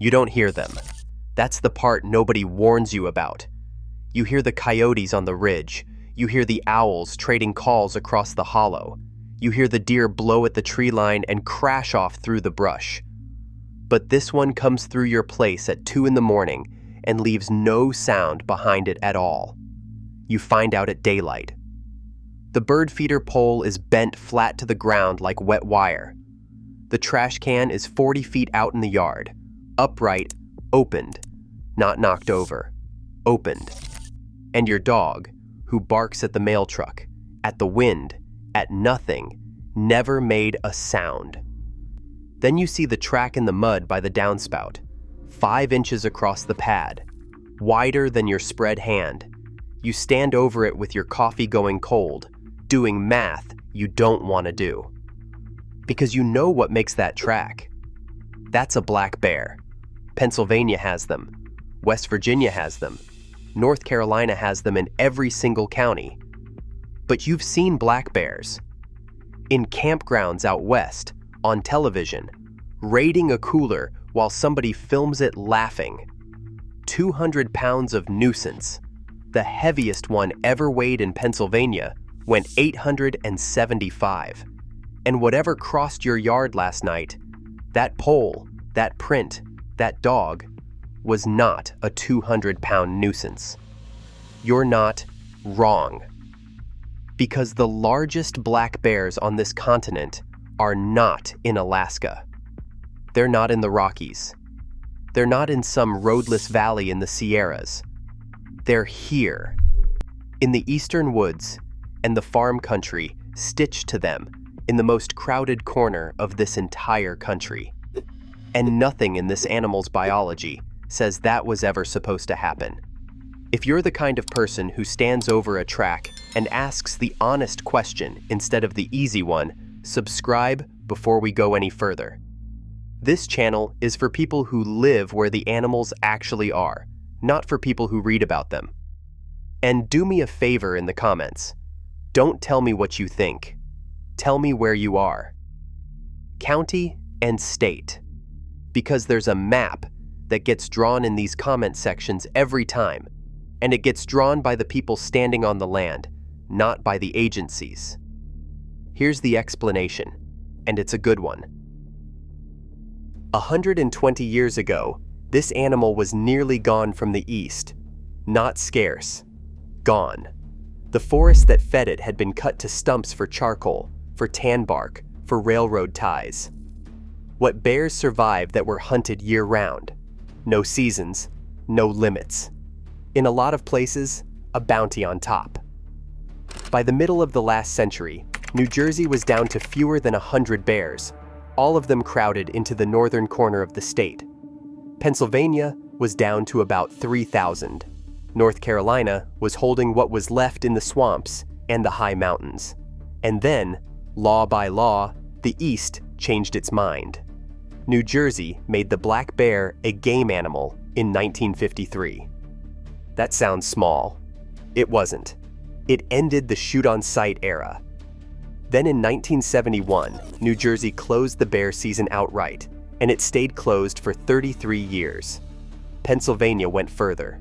You don't hear them. That's the part nobody warns you about. You hear the coyotes on the ridge. You hear the owls trading calls across the hollow. You hear the deer blow at the tree line and crash off through the brush. But this one comes through your place at 2 a.m. and leaves no sound behind it at all. You find out at daylight. The bird feeder pole is bent flat to the ground like wet wire. The trash can is 40 feet out in the yard, upright, opened, not knocked over, opened. And your dog, who barks at the mail truck, at the wind, at nothing, never made a sound. Then you see the track in the mud by the downspout, 5 inches across the pad, wider than your spread hand. You stand over it with your coffee going cold, doing math you don't want to do. Because you know what makes that track. That's a black bear. Pennsylvania has them. West Virginia has them. North Carolina has them in every single county. But you've seen black bears. In campgrounds out west, on television, raiding a cooler while somebody films it laughing. 200 pounds of nuisance. The heaviest one ever weighed in Pennsylvania went 875. And whatever crossed your yard last night, that pole, that print, that dog, was not a 200-pound nuisance. You're not wrong. Because the largest black bears on this continent are not in Alaska. They're not in the Rockies. They're not in some roadless valley in the Sierras. They're here, in the eastern woods and the farm country stitched to them in the most crowded corner of this entire country. And nothing in this animal's biology says that was ever supposed to happen. If you're the kind of person who stands over a track and asks the honest question instead of the easy one, subscribe before we go any further. This channel is for people who live where the animals actually are, not for people who read about them. And do me a favor in the comments. Don't tell me what you think. Tell me where you are. County and state. Because there's a map that gets drawn in these comment sections every time, and it gets drawn by the people standing on the land, not by the agencies. Here's the explanation, and it's a good one. 120 years ago, this animal was nearly gone from the east. Not scarce. Gone. The forest that fed it had been cut to stumps for charcoal, for tan bark, for railroad ties. What bears survived that were hunted year-round. No seasons, no limits. In a lot of places, a bounty on top. By the middle of the last century, New Jersey was down to fewer than 100 bears, all of them crowded into the northern corner of the state. Pennsylvania was down to about 3,000. North Carolina was holding what was left in the swamps and the high mountains. And then, law by law, the East changed its mind. New Jersey made the black bear a game animal in 1953. That sounds small. It wasn't. It ended the shoot-on-sight era. Then in 1971, New Jersey closed the bear season outright, and it stayed closed for 33 years. Pennsylvania went further.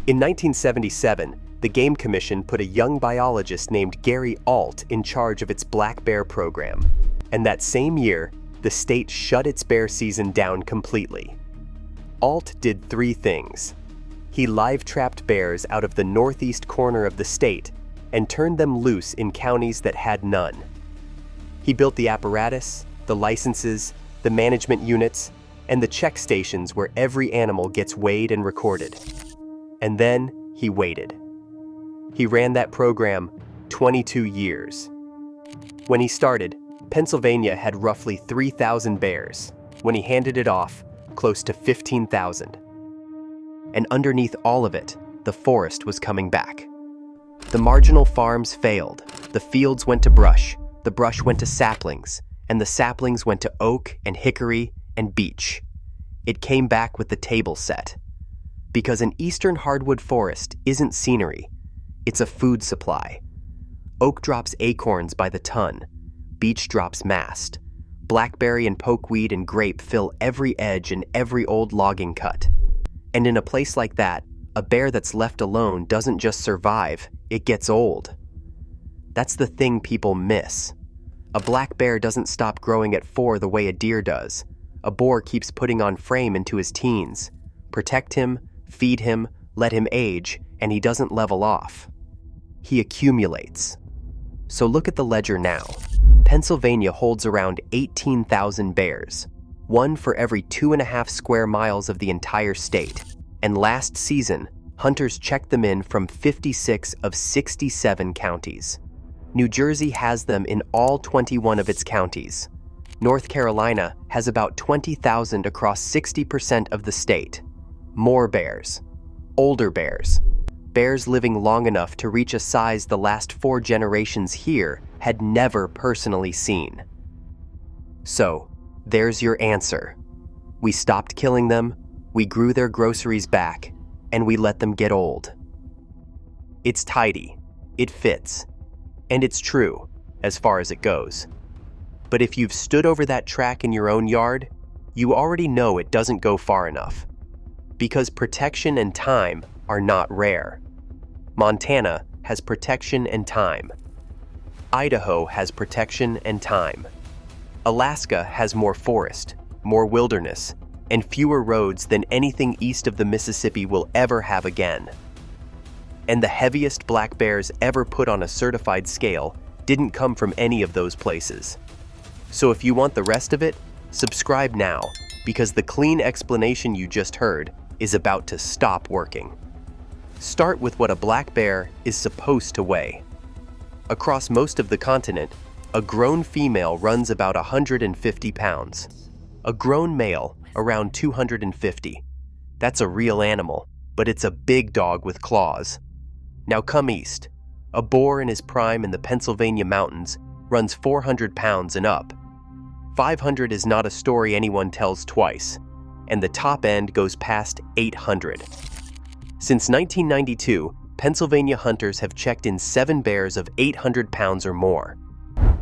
In 1977, the Game Commission put a young biologist named Gary Alt in charge of its black bear program, and that same year, the state shut its bear season down completely. Alt did 3 things. He live-trapped bears out of the northeast corner of the state and turned them loose in counties that had none. He built the apparatus, the licenses, the management units, and the check stations where every animal gets weighed and recorded. And then he waited. He ran that program 22 years. When he started, Pennsylvania had roughly 3,000 bears. When he handed it off, close to 15,000. And underneath all of it, the forest was coming back. The marginal farms failed. The fields went to brush, the brush went to saplings, and the saplings went to oak and hickory and beech. It came back with the table set. Because an eastern hardwood forest isn't scenery, it's a food supply. Oak drops acorns by the ton, beech drops mast, Blackberry and pokeweed and grape fill every edge and every old logging cut. And in a place like that, a bear that's left alone doesn't just survive, it gets old. That's the thing people miss. A black bear doesn't stop growing at 4 the way a deer does. A boar keeps putting on frame into his teens. Protect him, feed him, let him age, and he doesn't level off. He accumulates. So look at the ledger now. Pennsylvania holds around 18,000 bears, one for every 2.5 square miles of the entire state. And last season, hunters checked them in from 56 of 67 counties. New Jersey has them in all 21 of its counties. North Carolina has about 20,000 across 60% of the state. More bears. Older bears. Bears living long enough to reach a size the last 4 generations here had never personally seen. So, there's your answer. We stopped killing them, we grew their groceries back, and we let them get old. It's tidy, it fits, and it's true, as far as it goes. But if you've stood over that track in your own yard, you already know it doesn't go far enough. Because protection and time are not rare. Montana has protection and time. Idaho has protection and time. Alaska has more forest, more wilderness, and fewer roads than anything east of the Mississippi will ever have again. And the heaviest black bears ever put on a certified scale didn't come from any of those places. So if you want the rest of it, subscribe now, because the clean explanation you just heard is about to stop working. Start with what a black bear is supposed to weigh. Across most of the continent, a grown female runs about 150 pounds. A grown male, around 250. That's a real animal, but it's a big dog with claws. Now come east. A boar in his prime in the Pennsylvania mountains runs 400 pounds and up. 500 is not a story anyone tells twice, and the top end goes past 800. Since 1992, Pennsylvania hunters have checked in 7 bears of 800 pounds or more.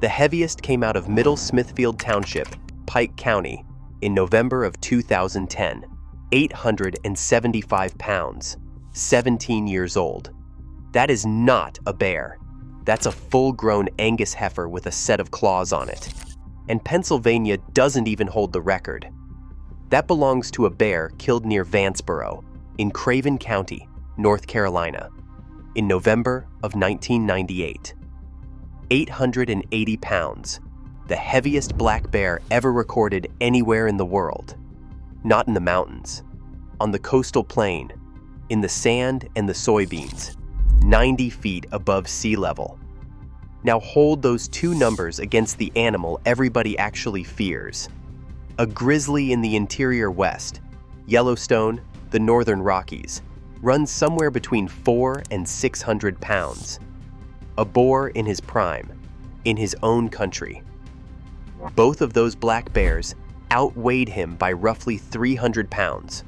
The heaviest came out of Middle Smithfield Township, Pike County, in November of 2010, 875 pounds, 17 years old. That is not a bear. That's a full-grown Angus heifer with a set of claws on it. And Pennsylvania doesn't even hold the record. That belongs to a bear killed near Vanceboro, in Craven County, North Carolina, in November of 1998. 880 pounds, the heaviest black bear ever recorded anywhere in the world. Not in the mountains, on the coastal plain, in the sand and the soybeans, 90 feet above sea level. Now hold those 2 numbers against the animal everybody actually fears. A grizzly in the interior West, Yellowstone, the northern Rockies, runs somewhere between 400 and 600 pounds. A boar in his prime, in his own country. Both of those black bears outweighed him by roughly 300 pounds.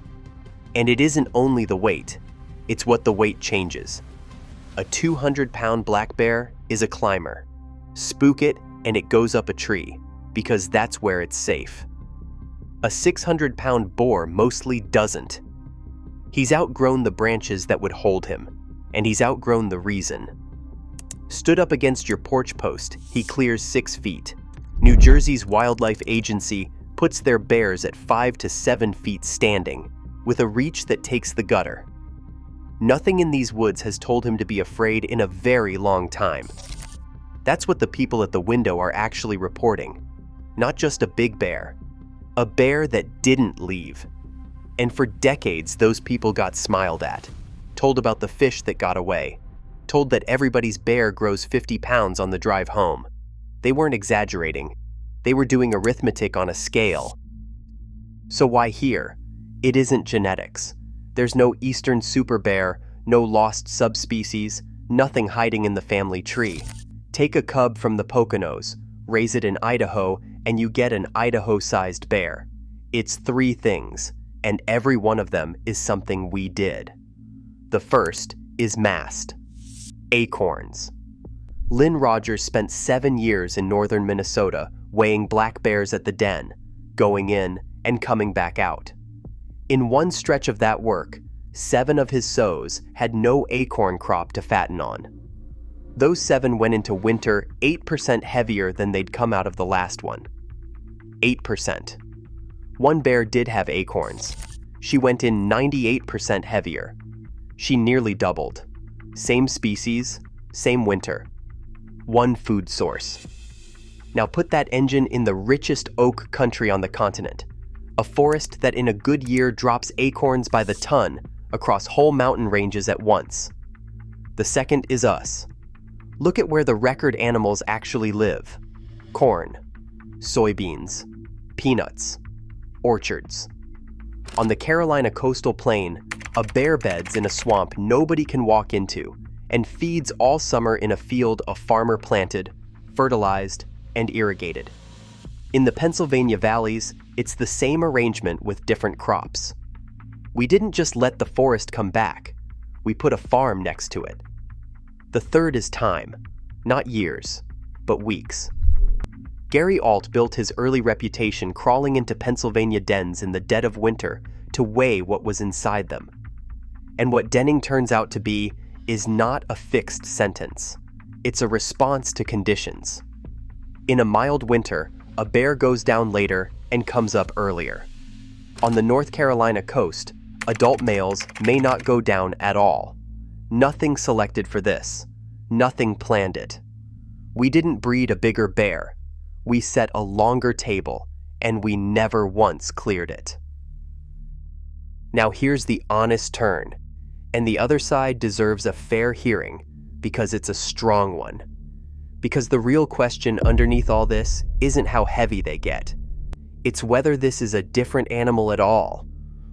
And it isn't only the weight, it's what the weight changes. A 200-pound black bear is a climber. Spook it and it goes up a tree, because that's where it's safe. A 600-pound boar mostly doesn't. He's outgrown the branches that would hold him, and he's outgrown the reason. Stood up against your porch post, he clears 6 feet. New Jersey's Wildlife Agency puts their bears at 5 to 7 feet standing, with a reach that takes the gutter. Nothing in these woods has told him to be afraid in a very long time. That's what the people at the window are actually reporting. Not just a big bear. A bear that didn't leave. And for decades, those people got smiled at, told about the fish that got away, told that everybody's bear grows 50 pounds on the drive home. They weren't exaggerating. They were doing arithmetic on a scale. So why here? It isn't genetics. There's no eastern super bear, no lost subspecies, nothing hiding in the family tree. Take a cub from the Poconos, raise it in Idaho, and you get an Idaho-sized bear. It's 3 things, and every one of them is something we did. The first is mast. Acorns. Lynn Rogers spent 7 years in northern Minnesota weighing black bears at the den, going in and coming back out. In one stretch of that work, 7 of his sows had no acorn crop to fatten on. Those 7 went into winter 8% heavier than they'd come out of the last one. 8%. One bear did have acorns. She went in 98% heavier. She nearly doubled. Same species, same winter. One food source. Now put that engine in the richest oak country on the continent, a forest that in a good year drops acorns by the ton across whole mountain ranges at once. The second is us. Look at where the record animals actually live. Corn, soybeans, peanuts, orchards. On the Carolina coastal plain, a bear beds in a swamp nobody can walk into and feeds all summer in a field a farmer planted, fertilized, and irrigated. In the Pennsylvania valleys, it's the same arrangement with different crops. We didn't just let the forest come back, we put a farm next to it. The third is time, not years, but weeks. Gary Alt built his early reputation crawling into Pennsylvania dens in the dead of winter to weigh what was inside them. And what denning turns out to be is not a fixed sentence. It's a response to conditions. In a mild winter, a bear goes down later and comes up earlier. On the North Carolina coast, adult males may not go down at all. Nothing selected for this. Nothing planned it. We didn't breed a bigger bear. We set a longer table, and we never once cleared it. Now here's the honest turn, and the other side deserves a fair hearing because it's a strong one. Because the real question underneath all this isn't how heavy they get. It's whether this is a different animal at all,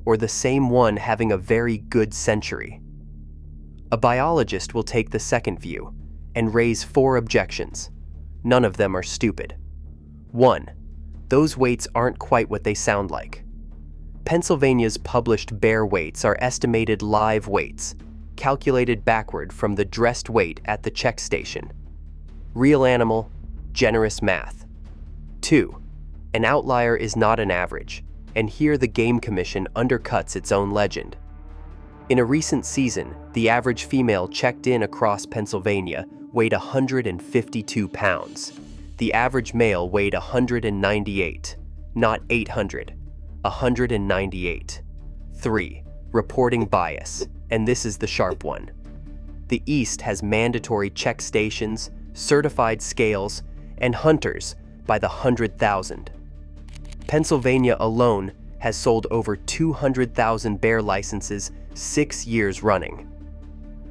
or the same one having a very good century. A biologist will take the second view and raise 4 objections. None of them are stupid. 1. Those weights aren't quite what they sound like. Pennsylvania's published bear weights are estimated live weights, calculated backward from the dressed weight at the check station. Real animal, generous math. 2. An outlier is not an average, and here the Game Commission undercuts its own legend. In a recent season, the average female checked in across Pennsylvania weighed 152 pounds. The average male weighed 198, not 800, 198. 3. Reporting bias, and this is the sharp one. The East has mandatory check stations, certified scales, and hunters by the 100,000. Pennsylvania alone has sold over 200,000 bear licenses 6 years running.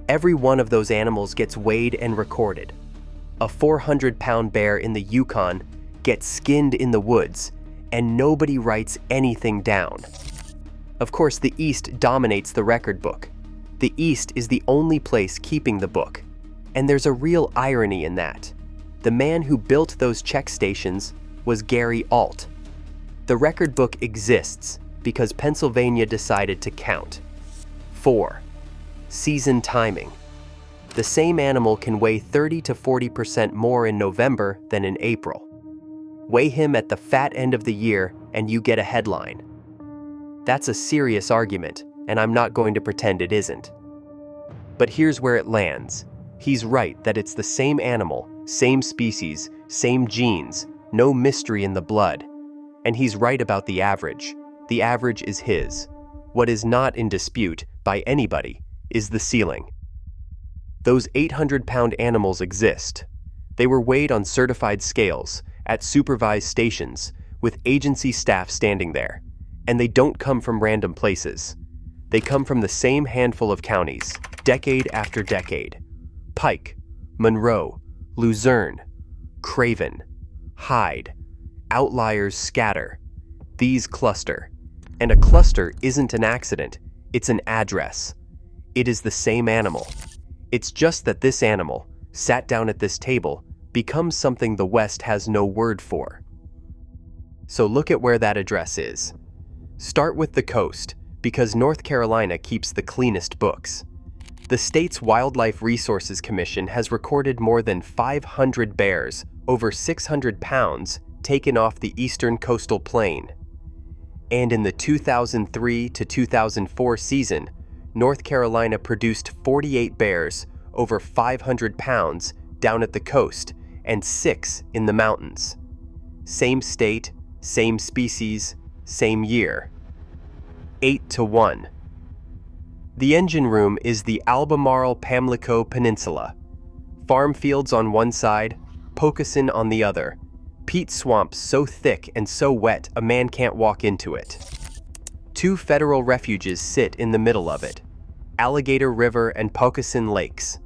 Every one of those animals gets weighed and recorded. A 400-pound bear in the Yukon gets skinned in the woods, and nobody writes anything down. Of course, the East dominates the record book. The East is the only place keeping the book, and there's a real irony in that. The man who built those check stations was Gary Alt. The record book exists because Pennsylvania decided to count. 4. Season timing. The same animal can weigh 30 to 40% more in November than in April. Weigh him at the fat end of the year and you get a headline. That's a serious argument, and I'm not going to pretend it isn't. But here's where it lands. He's right that it's the same animal, same species, same genes, no mystery in the blood. And he's right about the average. The average is his. What is not in dispute by anybody is the ceiling. Those 800-pound animals exist. They were weighed on certified scales, at supervised stations, with agency staff standing there. And they don't come from random places. They come from the same handful of counties, decade after decade. Pike, Monroe, Luzerne, Craven, Hyde. Outliers scatter. These cluster. And a cluster isn't an accident, it's an address. It is the same animal. It's just that this animal, sat down at this table, becomes something the West has no word for. So look at where that address is. Start with the coast, because North Carolina keeps the cleanest books. The state's Wildlife Resources Commission has recorded more than 500 bears, over 600 pounds, taken off the eastern coastal plain. And in the 2003 to 2004 season, North Carolina produced 48 bears over 500 pounds down at the coast and 6 in the mountains. Same state, same species, same year. 8-1. The engine room is the Albemarle-Pamlico Peninsula. Farm fields on one side, Pocosin on the other. Peat swamp so thick and so wet a man can't walk into it. 2 federal refuges sit in the middle of it, Alligator River and Pocosin Lakes.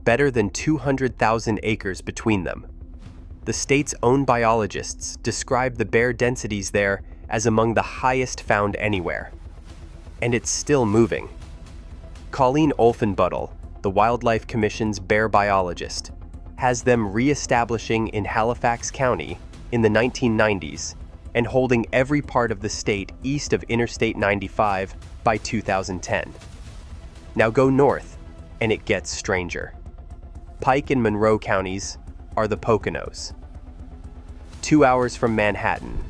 Better than 200,000 acres between them. The state's own biologists describe the bear densities there as among the highest found anywhere. And it's still moving. Colleen Olfenbuttel, the Wildlife Commission's bear biologist, has them re-establishing in Halifax County in the 1990s and holding every part of the state east of Interstate 95 by 2010. Now go north, and it gets stranger. Pike and Monroe counties are the Poconos. 2 hours from Manhattan.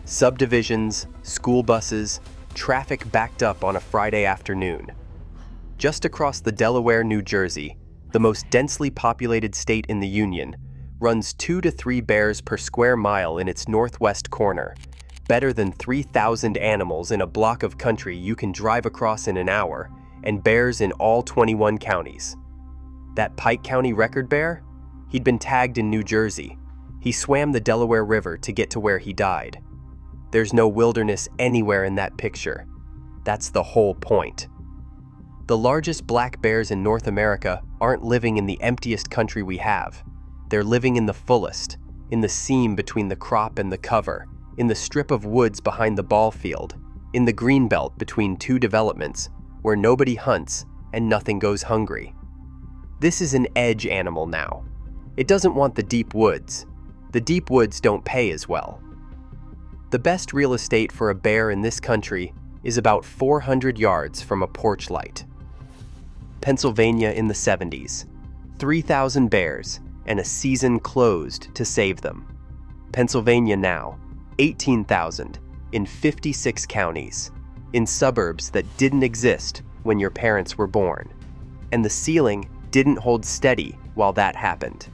Subdivisions, school buses, traffic backed up on a Friday afternoon. Just across the Delaware, New Jersey, the most densely populated state in the Union, runs 2 to 3 bears per square mile in its northwest corner, better than 3,000 animals in a block of country you can drive across in an hour, and bears in all 21 counties. That Pike County record bear? He'd been tagged in New Jersey. He swam the Delaware River to get to where he died. There's no wilderness anywhere in that picture. That's the whole point. The largest black bears in North America aren't living in the emptiest country we have. They're living in the fullest, in the seam between the crop and the cover, in the strip of woods behind the ball field, in the green belt between 2 developments, where nobody hunts and nothing goes hungry. This is an edge animal now. It doesn't want the deep woods. The deep woods don't pay as well. The best real estate for a bear in this country is about 400 yards from a porch light. Pennsylvania in the 70s. 3,000 bears and a season closed to save them. Pennsylvania now. 18,000 in 56 counties, in suburbs that didn't exist when your parents were born. And the ceiling didn't hold steady while that happened.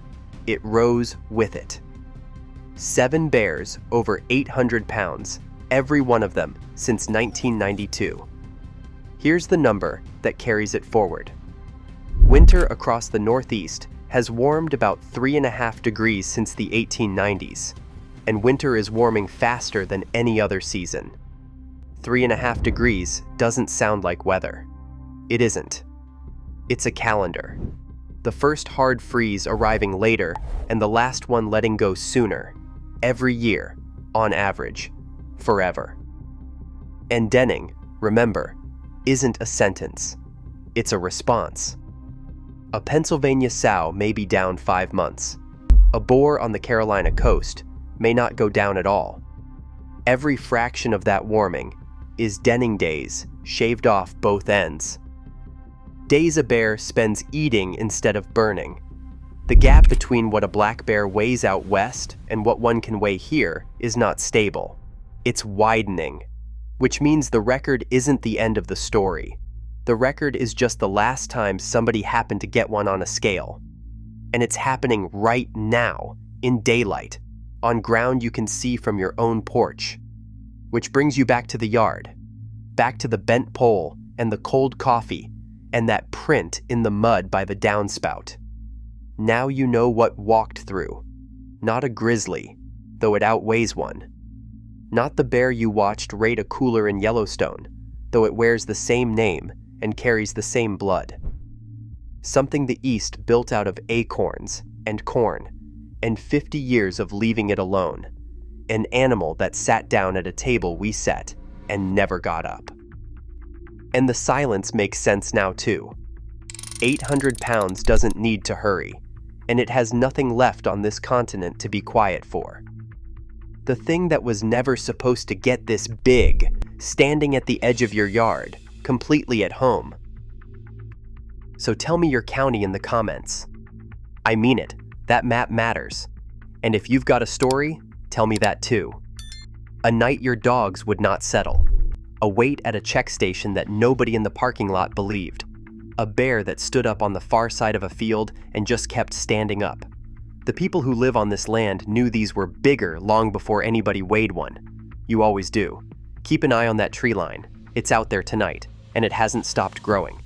It rose with it. 7 bears over 800 pounds, every one of them since 1992. Here's the number that carries it forward. Winter across the Northeast has warmed about 3.5 degrees since the 1890s, and winter is warming faster than any other season. 3.5 degrees doesn't sound like weather. It isn't. It's a calendar. The first hard freeze arriving later and the last one letting go sooner, every year, on average, forever. And denning, remember, isn't a sentence. It's a response. A Pennsylvania sow may be down 5 months. A boar on the Carolina coast may not go down at all. Every fraction of that warming is denning days shaved off both ends. Days a bear spends eating instead of burning. The gap between what a black bear weighs out west and what one can weigh here is not stable. It's widening, which means the record isn't the end of the story. The record is just the last time somebody happened to get one on a scale. And it's happening right now, in daylight, on ground you can see from your own porch. Which brings you back to the yard, back to the bent pole and the cold coffee and that print in the mud by the downspout. Now you know what walked through. Not a grizzly, though it outweighs one. Not the bear you watched raid a cooler in Yellowstone, though it wears the same name and carries the same blood. Something the East built out of acorns and corn, and 50 years of leaving it alone. An animal that sat down at a table we set and never got up. And the silence makes sense now too. 800 pounds doesn't need to hurry, and it has nothing left on this continent to be quiet for. The thing that was never supposed to get this big, standing at the edge of your yard, completely at home. So tell me your county in the comments. I mean it, that map matters. And if you've got a story, tell tell me that too. A night your dogs would not settle. A wait at a check station that nobody in the parking lot believed. A bear that stood up on the far side of a field and just kept standing up. The people who live on this land knew these were bigger long before anybody weighed one. You always do. Keep an eye on that tree line. It's out there tonight, and it hasn't stopped growing.